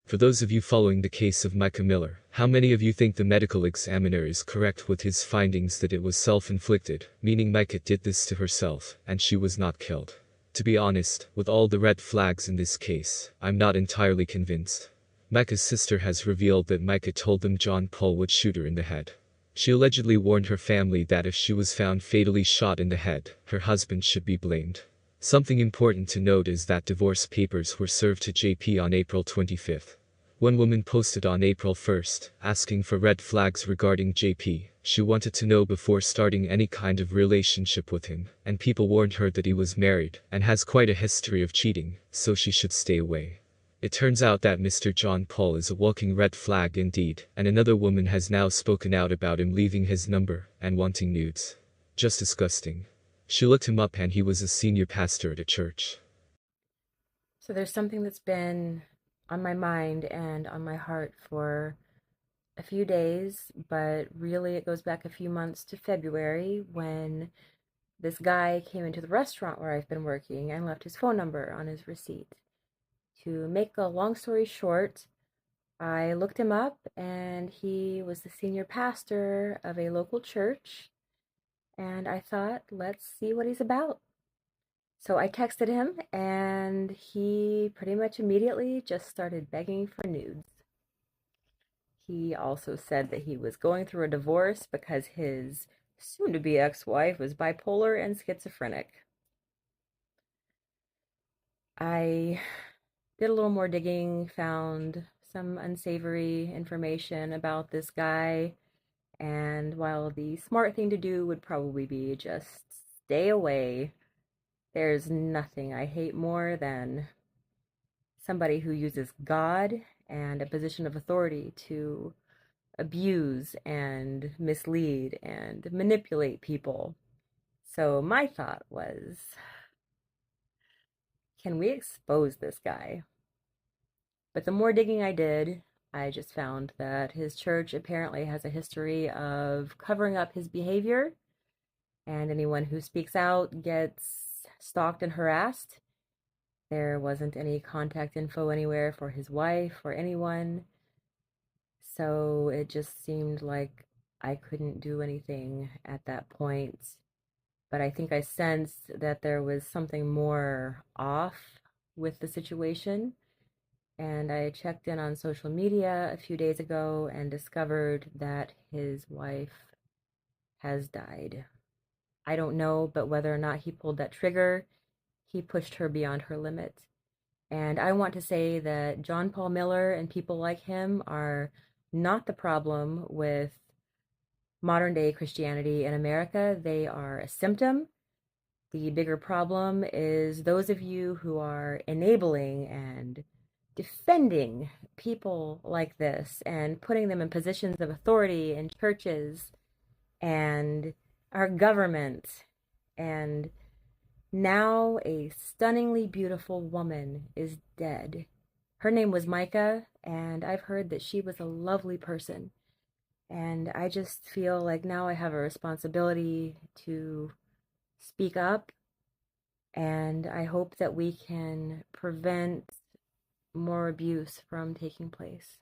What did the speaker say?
For those of you following the case of Mica Miller, how many of you think the medical examiner is correct with his findings that it was self-inflicted, meaning Mica did this to herself, and she was not killed? To be honest, with all the red flags in this case, I'm not entirely convinced. Mica's sister has revealed that Mica told them John Paul would shoot her in the head. She allegedly warned her family that if she was found fatally shot in the head, her husband should be blamed. Something important to note is that divorce papers were served to JP on April 25th. One woman posted on April 1st, asking for red flags regarding JP. She wanted to know before starting any kind of relationship with him, and people warned her that he was married and has quite a history of cheating, so she should stay away. It turns out that Mr. John Paul is a walking red flag indeed, and another woman has now spoken out about him leaving his number and wanting nudes. Just disgusting. She looked him up and he was a senior pastor at a church. So there's something that's been on my mind and on my heart for a few days, but really it goes back a few months to February when this guy came into the restaurant where I've been working and left his phone number on his receipt. To make a long story short, I looked him up and he was the senior pastor of a local church, and I thought, let's see what he's about. So I texted him, and he pretty much immediately just started begging for nudes. He also said that he was going through a divorce because his soon to be ex wife was bipolar and schizophrenic. I did a little more digging, found some unsavory information about this guy, and while the smart thing to do would probably be just stay away, there's nothing I hate more than somebody who uses God and a position of authority to abuse and mislead and manipulate people. So my thought was, can we expose this guy? But the more digging I did, I just found that his church apparently has a history of covering up his behavior, and anyone who speaks out gets stalked and harassed. There wasn't any contact info anywhere for his wife or anyone. So it just seemed like I couldn't do anything at that point. But I think I sensed that there was something more off with the situation. And I checked in on social media a few days ago and discovered that his wife has died. I don't know, but whether or not he pulled that trigger, he pushed her beyond her limit. And I want to say that John Paul Miller and people like him are not the problem with modern day Christianity in America. They are a symptom. The bigger problem is those of you who are enabling and defending people like this and putting them in positions of authority in churches and our government. And now a stunningly beautiful woman is dead. Her name was Mica, and I've heard that she was a lovely person. And I just feel like now I have a responsibility to speak up, and I hope that we can prevent more abuse from taking place.